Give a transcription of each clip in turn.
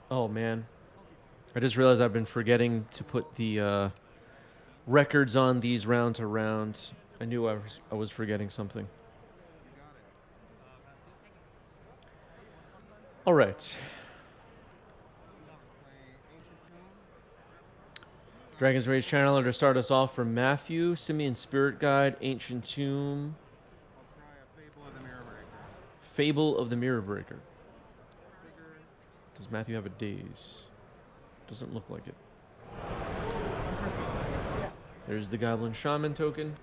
Oh, man. I just realized I've been forgetting to put the records on these round to round. I knew I was forgetting something. All right. Dragon's Rage Channeler to start us off from Matthew, Simeon Spirit Guide, Ancient Tomb. Fable of the Mirror Breaker. Does Matthew have a daze? Doesn't look like it. There's the Goblin Shaman token.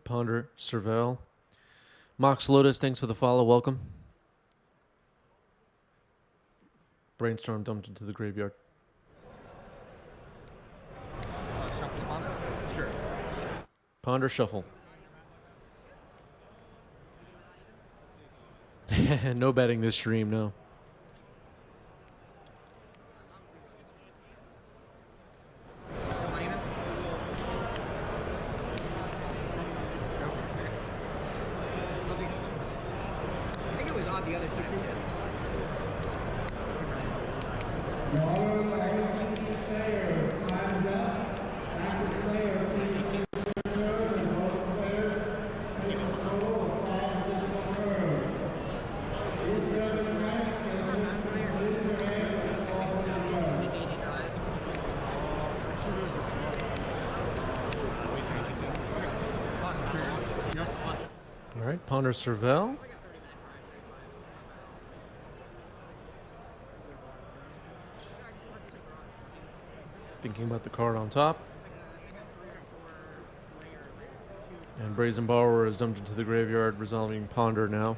Ponder, Servel. Mox Lotus, thanks for the follow. Welcome. Brainstorm dumped into the graveyard. Shuffle Ponder? Sure. Ponder, shuffle. No betting this stream, no. Ponder Servel. Thinking about the card on top. And Brazen Borrower is dumped into the graveyard, resolving Ponder now.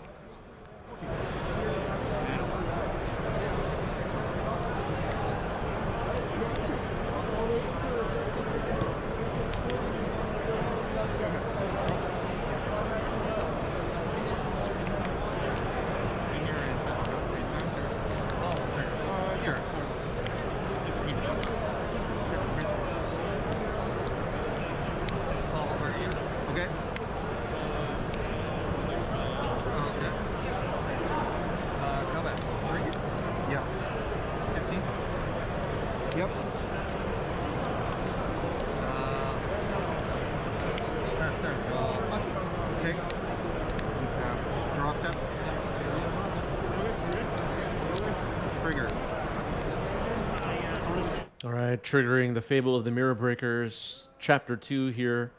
Triggering the Fable of the Mirror Breakers, Chapter 2 here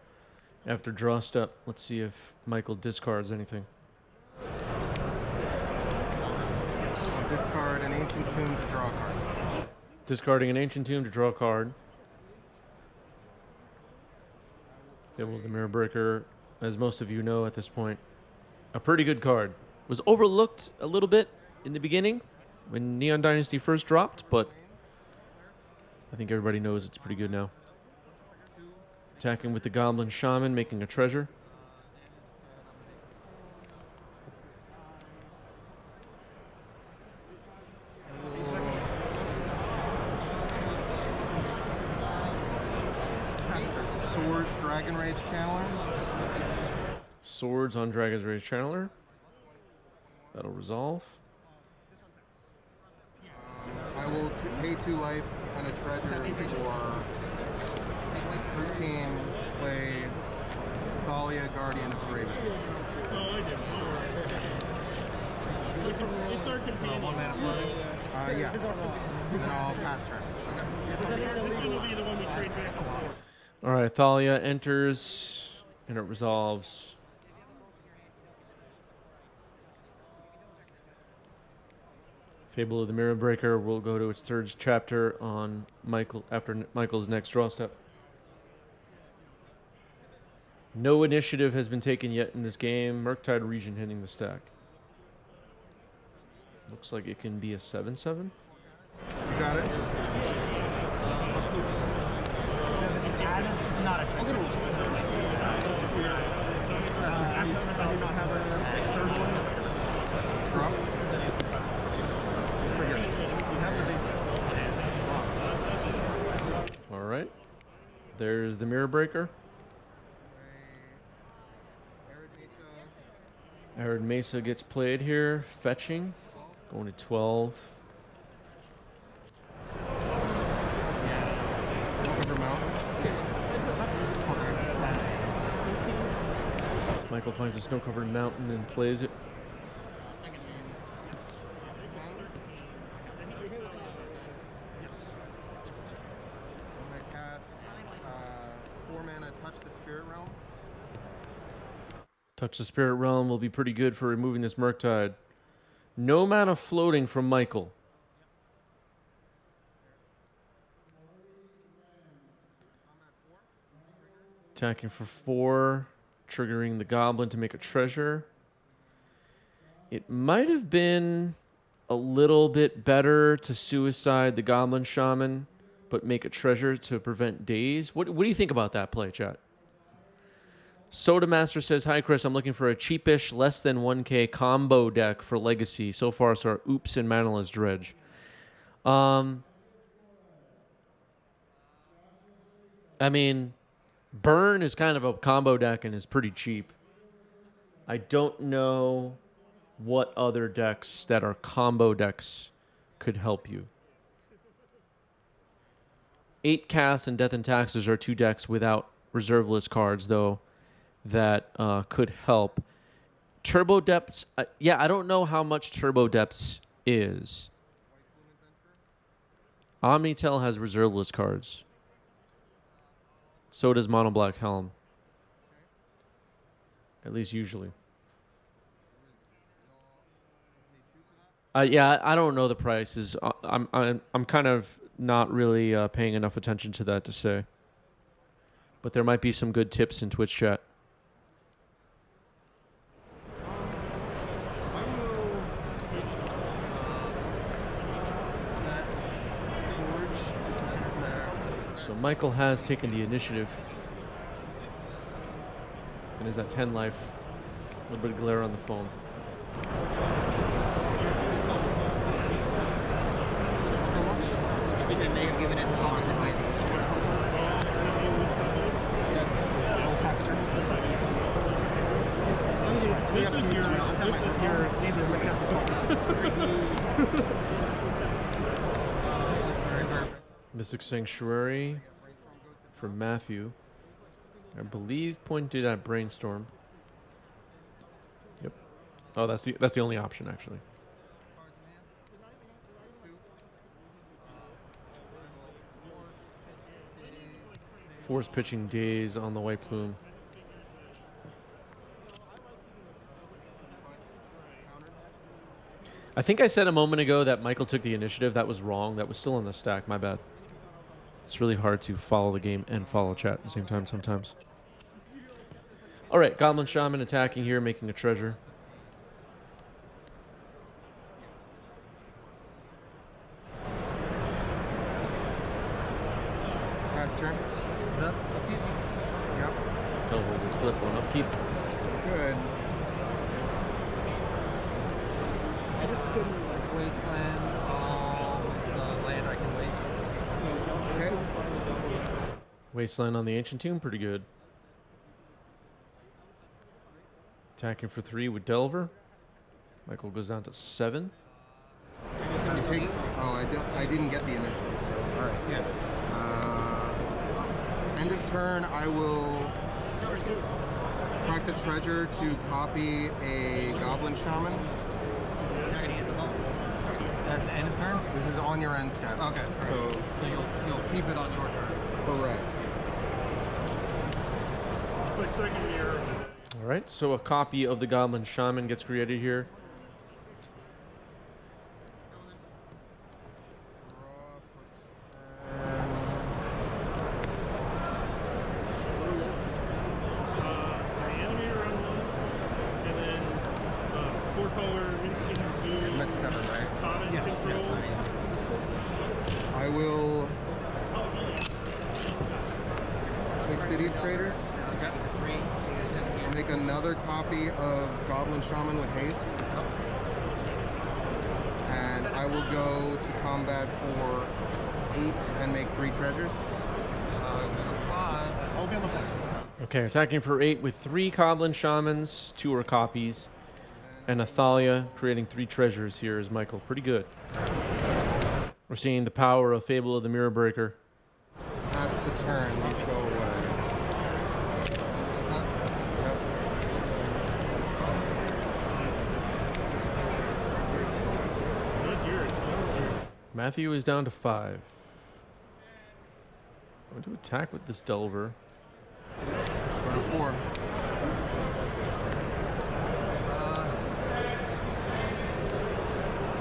after draw step. Let's see if Michael discards anything. Discard an Ancient Tomb to draw a card. Discarding an Ancient Tomb to draw a card. Fable of the Mirror Breaker, as most of you know at this point, a pretty good card. Was overlooked a little bit in the beginning when Neon Dynasty first dropped, but I think everybody knows it's pretty good now. Attacking with the Goblin Shaman, making a treasure. Swords, Dragon Rage Channeler. Swords on Dragon's Rage Channeler. That'll resolve. I will pay 2 life and a treasure for 13, play Thalia, Guardian of the Raven. It's our companion. 1 mana flooding? Yeah. Then I'll pass turn. This will be the one we trade back. All right, Thalia enters, and it resolves. Fable of the Mirror Breaker will go to its 3rd chapter on Michael after Michael's next draw step. No initiative has been taken yet in this game. Murktide Region hitting the stack. Looks like it can be a 7/7. You got it. Not a There's the Mirror Breaker. Arid Mesa. Arid Mesa gets played here. Fetching. Going to 12. Snowcover Mountain. Michael finds a snow-covered mountain and plays it. I'm going to cast 4 mana Touch the Spirit Realm. Touch the Spirit Realm will be pretty good for removing this Murktide. No mana floating from Michael. Attacking for 4, triggering the Goblin to make a treasure. It might have been a little bit better to suicide the Goblin Shaman, but make a treasure to prevent daze. What do you think about that play, chat? Soda Master says, "Hi Chris, I'm looking for a cheapish, less than 1K combo deck for Legacy. So far, it's our Oops and Manila's Dredge." I mean, Burn is kind of a combo deck and is pretty cheap. I don't know what other decks that are combo decks could help you. 8 Casts and Death and Taxes are 2 decks without reserve list cards, though, that could help. Turbo Depths, yeah, I don't know how much Turbo Depths is. Omnitel has reserve list cards. So does Mono Black Helm. At least usually. Yeah, I don't know the prices. I'm kind of not really paying enough attention to that to say. But there might be some good tips in Twitch chat. So Michael has taken the initiative. And is at 10 life. A little bit of glare on the phone. I think I may have given it the opposite way. This is your Mystic Sanctuary from Matthew. I believe pointed at Brainstorm. Yep. Oh, that's the only option actually. Force pitching Days on the White Plume. I think I said a moment ago that Michael took the initiative. That was wrong. That was still in the stack. My bad. It's really hard to follow the game and follow chat at the same time sometimes. All right, Goblin Shaman attacking here, making a treasure. Pass turn. Yep. Yep. Delver will flip on upkeep. Good. I just couldn't like Wasteland. It's the land I can waste. Okay. Wasteland on the Ancient Tomb, pretty good. Attacking for 3 with Delver. Michael goes down to 7. You take, I didn't get the initiative, so all right. Yeah. End of turn, I will track the treasure to copy a Goblin Shaman. You're not gonna use the ball. That's the end of turn? This is on your end steps. Okay. So, So you'll keep it on your turn. correct. It's my second year. All right, so a copy of the Goblin Shaman gets created here. I'm at 7, right? Yeah. I will play City of Traders. I'll make another copy of Goblin Shaman with haste. And I will go to combat for 8 and make 3 treasures. Go to 5. Okay, attacking for 8 with 3 Goblin Shamans, 2 are copies, and a Thalia, creating 3 treasures here is Michael. Pretty good. We're seeing the power of Fable of the Mirror Breaker. Pass the turn. These go away. Matthew is down to 5. I'm going to attack with this Delver. Go to 4.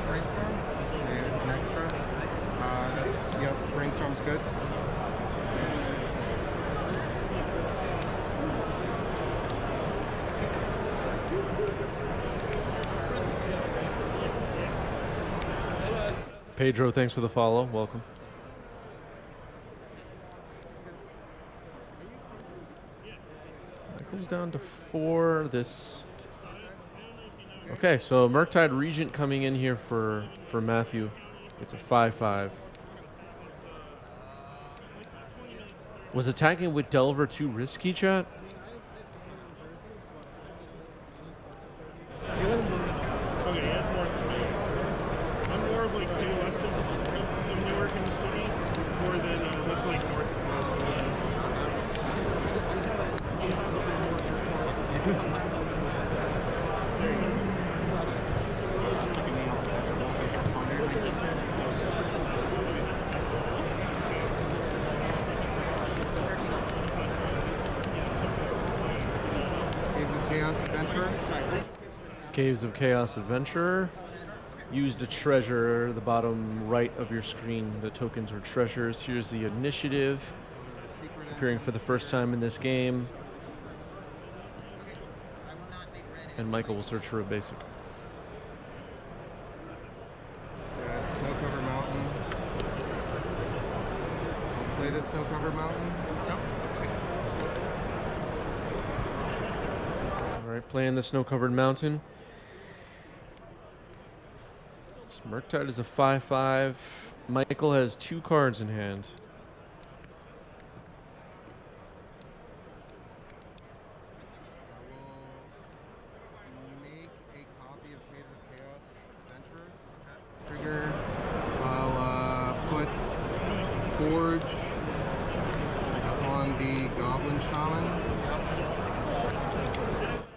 Brainstorm? An extra. Yep, brainstorm's good. Pedro, thanks for the follow. Welcome. Michael's down to 4. This. Okay, so Murktide Regent coming in here for Matthew. It's a 5/5. Was attacking with Delver too risky, chat? Okay, that's more for me. I'm more of like due west of Newark in the city, more than what's like north of us. Chaos Adventurer. Caves of Chaos Adventurer. Used a treasure, the bottom right of your screen. The tokens are treasures. Here's the initiative. Appearing for the first time in this game. And Michael will search for a basic. Snow Covered Mountain. I'll play the Snow Covered Mountain. Alright, playing the Snow-Covered Mountain. Murktide is a 5/5. Michael has 2 cards in hand. I will make a copy of Caves of Chaos Adventurer. Trigger. I'll put Forge on the Goblin Shaman.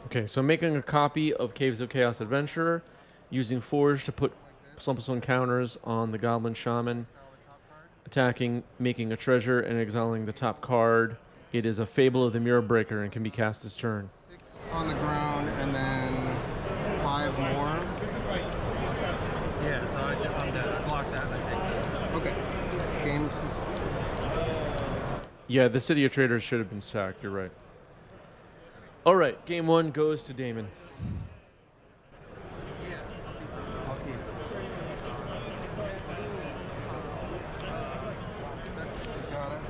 Okay, so making a copy of Caves of Chaos Adventurer, using Forge to put Slumpstone counters on the Goblin Shaman, attacking, making a treasure, and exiling the top card. It is a Fable of the Mirror Breaker and can be cast this turn. 6 on the ground and then 5 more. Yeah, so I'm dead. I blocked that. That takes it. Okay. Game 2. Yeah, the City of Traders should have been sacked. You're right. All right, game 1 goes to Damon. I'll keep. Got it.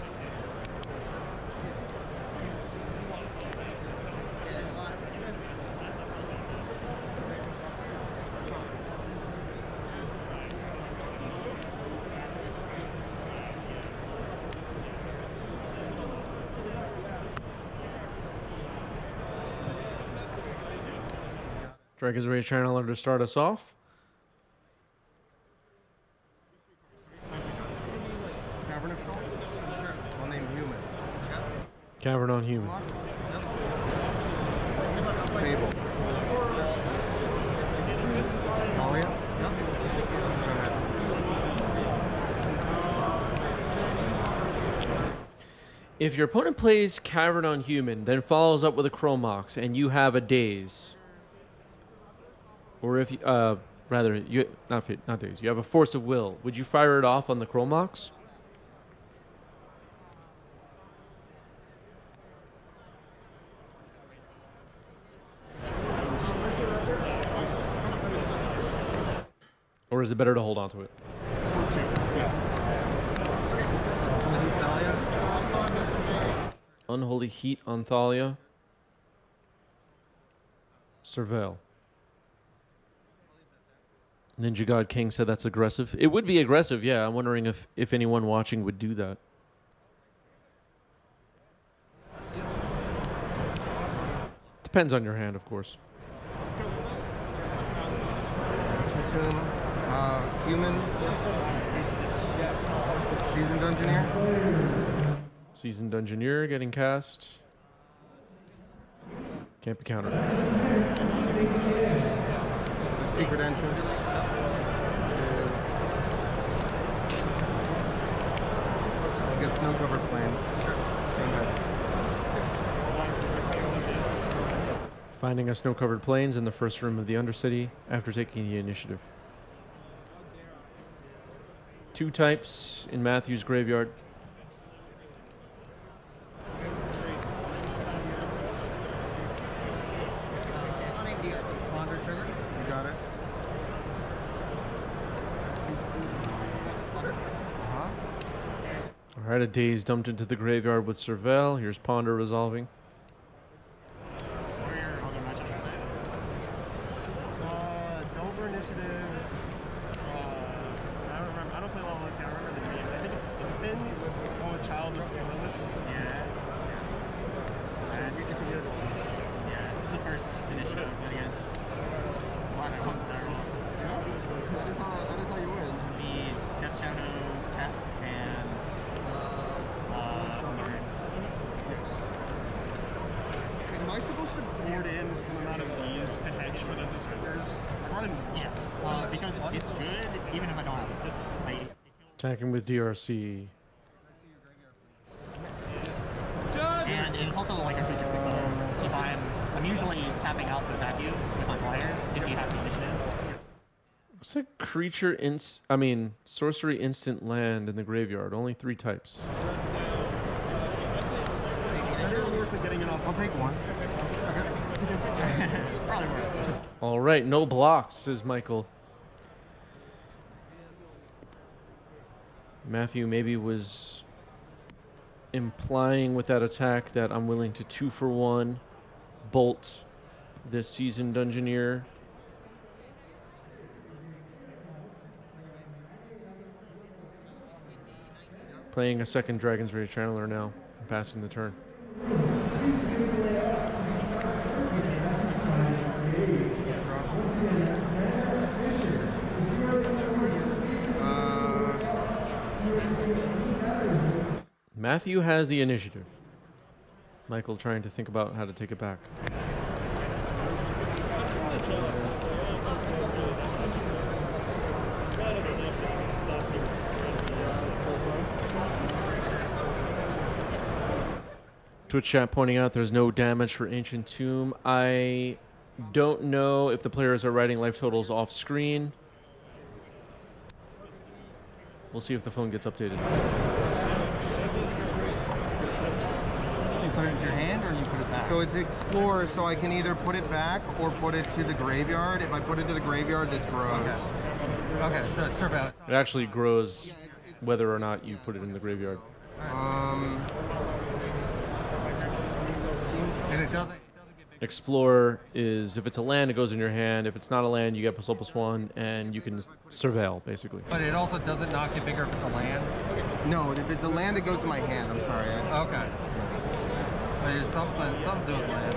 Dragon's Rage Channeler to start us off. Cavern of Souls? Sure. I'll name Human. Cavern on Human. Fable. Talia? Go ahead. If your opponent plays Cavern on Human, then follows up with a Chromox, and you have a Daze, or if you, rather, you not Daze, you have a Force of Will, would you fire it off on the Chromox? Or is it better to hold on to it? Unholy Heat on Thalia. Surveil. Ninja God King said that's aggressive. It would be aggressive, yeah. I'm wondering if anyone watching would do that. Depends on your hand, of course. Tomb. Human. Seasoned Engineer. Seasoned Engineer getting cast. Can't be countered. The secret entrance. I'll get snow-covered plains. Go ahead. Finding a snow-covered plains in the first room of the Undercity after taking the initiative. 2 types in Matthew's graveyard. Ponder trigger. You got it. Uh-huh. All right, a Daze dumped into the graveyard with Serval. Here's Ponder resolving. Dover initiative. I don't remember. I don't play level X. I remember the name. I think it's Infants. Oh, Child of Boros. Yeah. It's a weird one. Yeah. It's the first initiative I played against. Wow, I won that wrong. No, that is how you win. The Death Shadow, Tess, and Learn. Am I supposed to board in some amount of ease to hedge for the disruptors? I brought in. Yes. Because it's good, even if I don't have it. Like, Attacking with DRC. and it's also like a creature, so if I'm usually tapping out to attack you with my flyers if you have the initiative. What's a creature sorcery instant land in the graveyard? Only 3 types. Better or worse than getting it off? I'll take one. Probably worse. All right, no blocks, says Michael. Matthew maybe was implying with that attack that I'm willing to 2-for-1 bolt this Seasoned Engineer. Playing a second Dragon's Rage Channeler now, and passing the turn. Matthew has the initiative. Michael trying to think about how to take it back. Twitch chat pointing out there's no damage for Ancient Tomb. I don't know if the players are writing life totals off screen. We'll see if the phone gets updated. You put it into your hand or you put it back? So it's explore, so I can either put it back or put it to the graveyard. If I put it to the graveyard, this grows. Okay, so it's surveillance. It actually grows whether or not you put it in the graveyard. And it doesn't get big. Explore is, if it's a land, it goes in your hand. If it's not a land, you get +1/+1, and you can surveil, basically. But it also doesn't not get bigger if it's a land. No, if it's a land, it goes to my hand. I'm sorry. Okay. There's something to do with lands.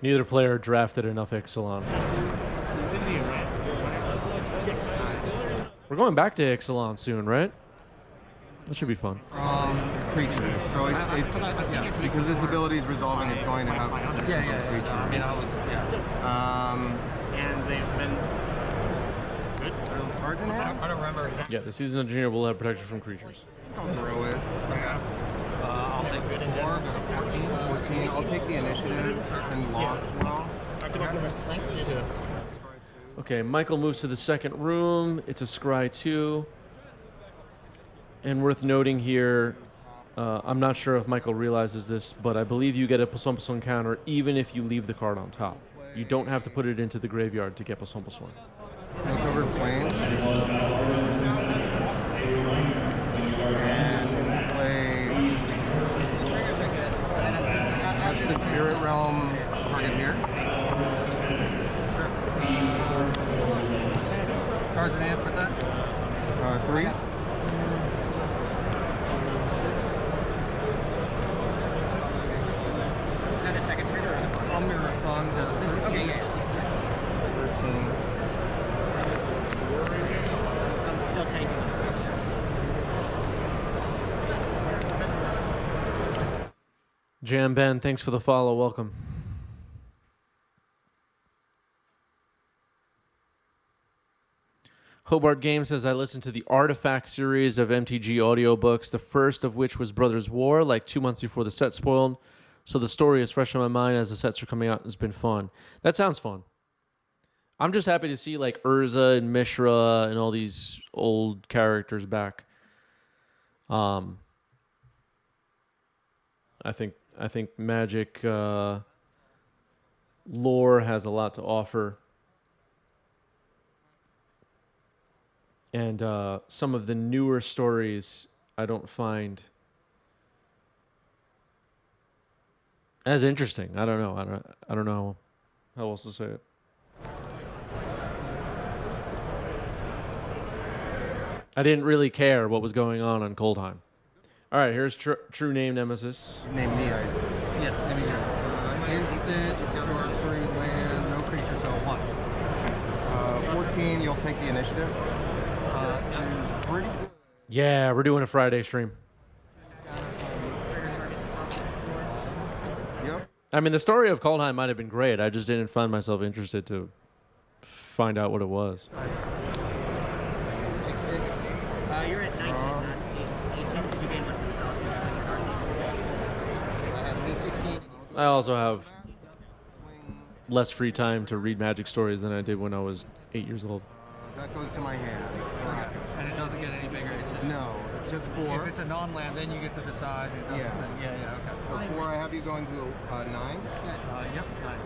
Neither player drafted enough Ixalan. We're going back to Ixalan soon, right? That should be fun. Creatures. So it's because this ability is resolving, it's going to have additional creatures. I mean, And they've been good. Cards in hand? I don't remember exactly. Yeah, the Seasoned Engineer will have protection from creatures. I'll grow it. I'll take 4, go to 14. 14. I'll take the initiative and lost well. Okay, Michael moves to the second room. It's a Scry 2. And worth noting here, I'm not sure if Michael realizes this, but I believe you get a +1/+1 counter even if you leave the card on top. You don't have to put it into the graveyard to get +1/+1. Snow-covered plains. And play. Touch the Spirit Realm target here. Cards in hand for that? 3. belong to 13. Okay, yeah. 13. I'm still taking it. Jam Ben, thanks for the follow. Welcome. Hobart Game says, I listened to the Artifact series of MTG audiobooks, the first of which was Brothers War, like 2 months before the set spoiled. So the story is fresh in my mind as the sets are coming out. It's been fun. That sounds fun. I'm just happy to see like Urza and Mishra and all these old characters back. I think Magic lore has a lot to offer. And some of the newer stories I don't find as interesting. I don't know. I don't know how else to say it. I didn't really care what was going on Coldheim. All right, here's True Name Nemesis. Name me, I assume. Yes, name me. Instant, sorcery, land, no creature, so 1. 14, you'll take the initiative. Which is pretty good. Yeah, we're doing a Friday stream. Yep. I mean, the story of Coldheim might have been great. I just didn't find myself interested to find out what it was. Take 6. You're at 19, not 18, because you gained 1 for the sauce. I have 16. I also have Swing. less free time to read Magic stories than I did when I was 8 years old. That goes to my hand. And it doesn't get any bigger. It's just No, it's just 4. If it's a non-land, then you get to decide. It doesn't Yeah. say- yeah, okay. So 4, I have you going to 9. Yep. 9.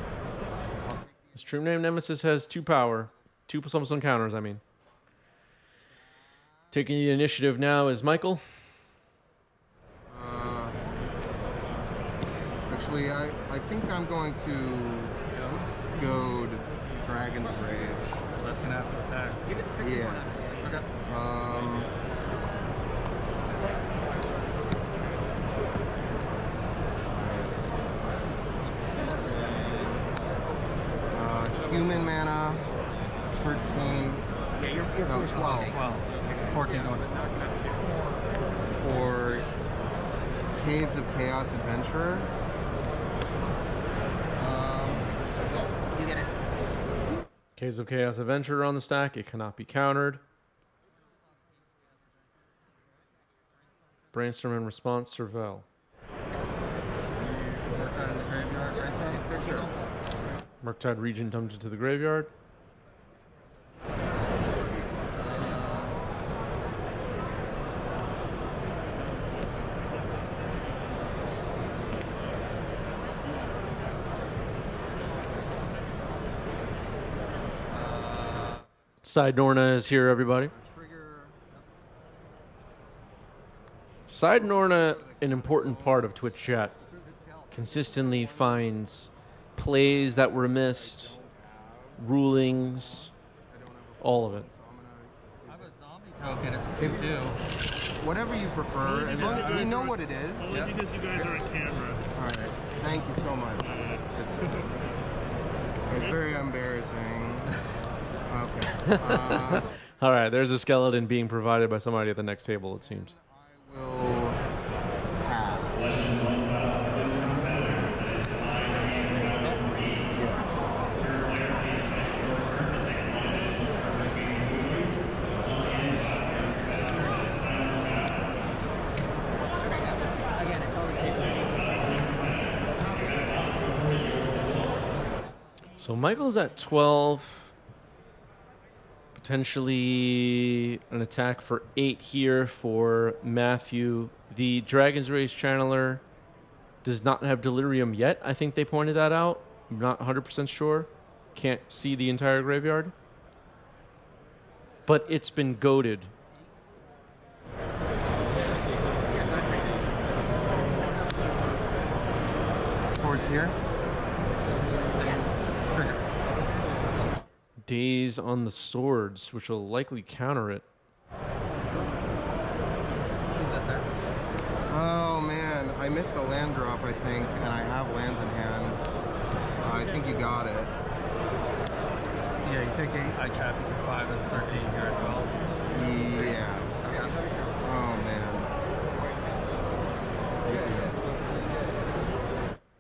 This True Name Nemesis has 2 power. 2 some counters, I mean. Taking the initiative now is Michael. Actually, I think I'm going to goad Dragon's Rage. So that's gonna have to attack. Yes. Okay. Human mana, 13. Yeah, you're No, 12. 12. 14 going. For Caves of Chaos Adventurer. You get it. Caves of Chaos Adventurer on the stack. It cannot be countered. Brainstorm and Response, Serval. Work out in the graveyard, right? Sure. Murktide Regent dumped it to the graveyard. Side Norna is here, everybody. Trigger. Side Norna, an important part of Twitch chat, consistently finds plays that were missed, rulings, all of it. I have a zombie token. It's a 2/2. Whatever you prefer, as long as we know what it is. Only because you guys are on camera. All right. Thank you so much. It's very embarrassing. Okay. All right, there's a skeleton being provided by somebody at the next table, it seems. I will pass. Again, it's all the same. So Michael's at 12. Potentially an attack for 8 here for Matthew. The Dragon's Rage Channeler does not have Delirium yet. I think they pointed that out. I'm not 100% sure. Can't see the entire graveyard. But it's been goaded. Swords here. Trigger. Daze on the swords, which will likely counter it. Is that there? Oh man, I missed a land drop, I think, and I have lands in hand. I think you got it. Yeah, you take 8, I trap you for 5, that's 13, you're at 12. Yeah. Okay. Oh man.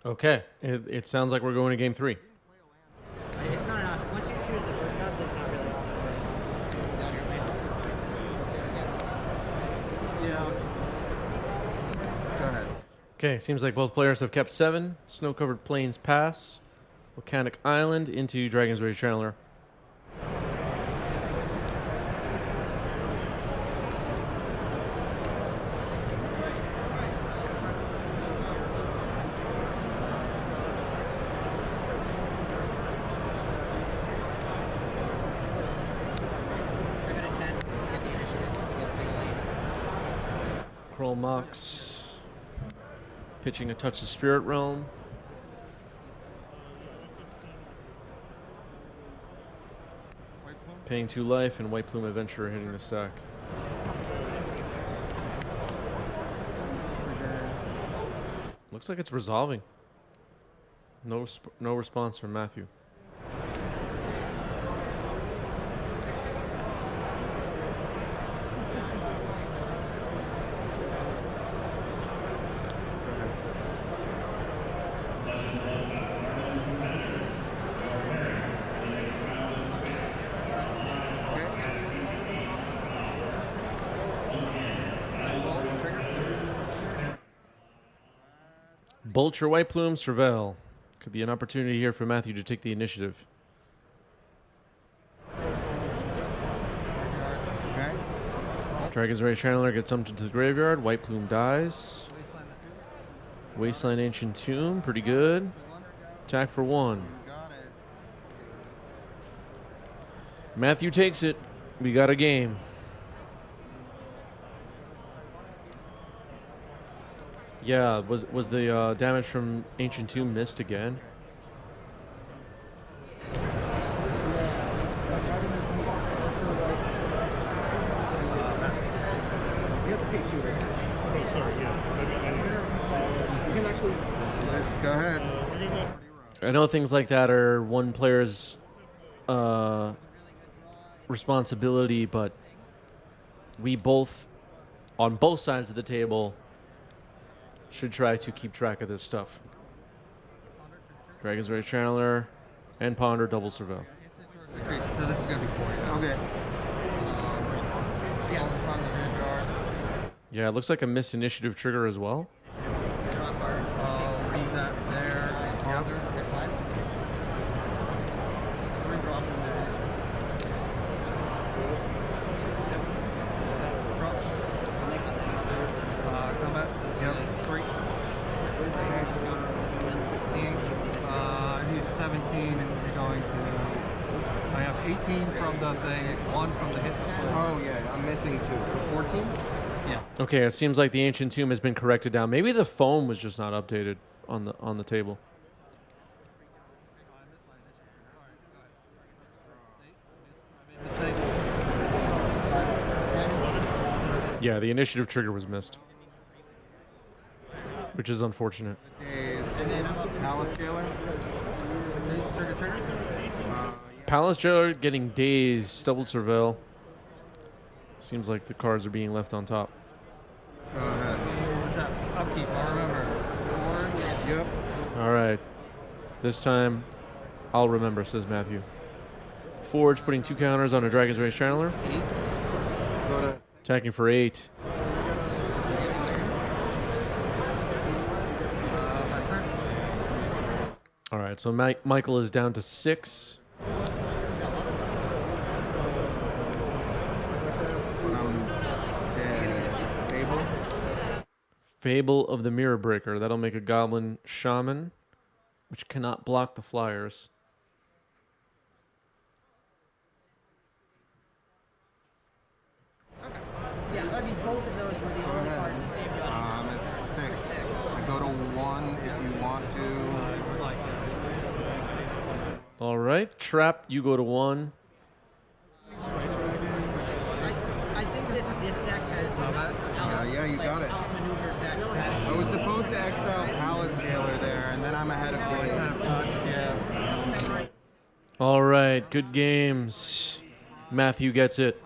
Okay, it sounds like we're going to game 3. It's not enough. Once you choose the first path, there's not really a lot of way down your lane. Yeah. Go ahead. Okay, seems like both players have kept 7. Snow-covered plains pass. Volcanic Island into Dragon's Rage Channeler. Give it a 10. You get the initiative. You get to pick a lane. Kroll Mox pitching a touch of Spirit Realm. White plume? Paying 2 life, and White Plume Adventurer hitting the stack. Looks like it's resolving. No response from Matthew. Bolt your White Plume, Surveil. Could be an opportunity here for Matthew to take the initiative. Okay. Dragon's Rage Channeler gets dumped into the graveyard. White Plume dies. Wasteland Ancient Tomb, pretty good. Attack for 1. You got it. Matthew takes it. We got a game. Yeah, was the damage from Ancient Tomb missed again? You have to pay 2, right? Oh, sorry, yeah. You can actually... Let's go ahead. We're gonna I know things like that are one player's responsibility, but we both, on both sides of the table, should try to keep track of this stuff. Dragon's Rage Channeler and Ponder double Surveil. So this is going to be 40 now. Okay. Yes. From the graveyard. Yeah, it looks like a missed initiative trigger as well. I'll leave that there. Ponder. Get 5. 3 drop from the initiative. Drop. I'll make that lane. Combat. This is 3. 16. I use 17. Going to... I have 18 from the thing, 1 from the hit. Oh yeah, I'm missing 2. So 14? Yeah. Okay, it seems like the Ancient Tomb has been corrected down. Maybe the foam was just not updated on the table. Yeah, the initiative trigger was missed, which is unfortunate. Days. Palace Jailer. Trigger. Yeah. Palace Jailer getting dazed, double Surveil. Seems like the cards are being left on top. Go ahead. Upkeep, I'll remember. Forge. Yep. All right. This time, I'll remember, says Matthew. Forge putting 2 counters on a Dragon's Rage Channeler. 8. Go to Attacking for 8. My turn. All right, so Michael is down to 6. dead. Fable. Fable of the Mirror Breaker. That'll make a Goblin Shaman, which cannot block the flyers. Yeah, I mean, both of those were the Go only ahead. cards that saved you on I'm at 6. I go to 1 if you want to. All right, Trap, you go to 1. I think that this deck has Yeah, you got it. outmaneuvered that I was supposed to exile Palace Jailer there, and then I'm ahead of days. Yeah. All right, good games. Matthew gets it.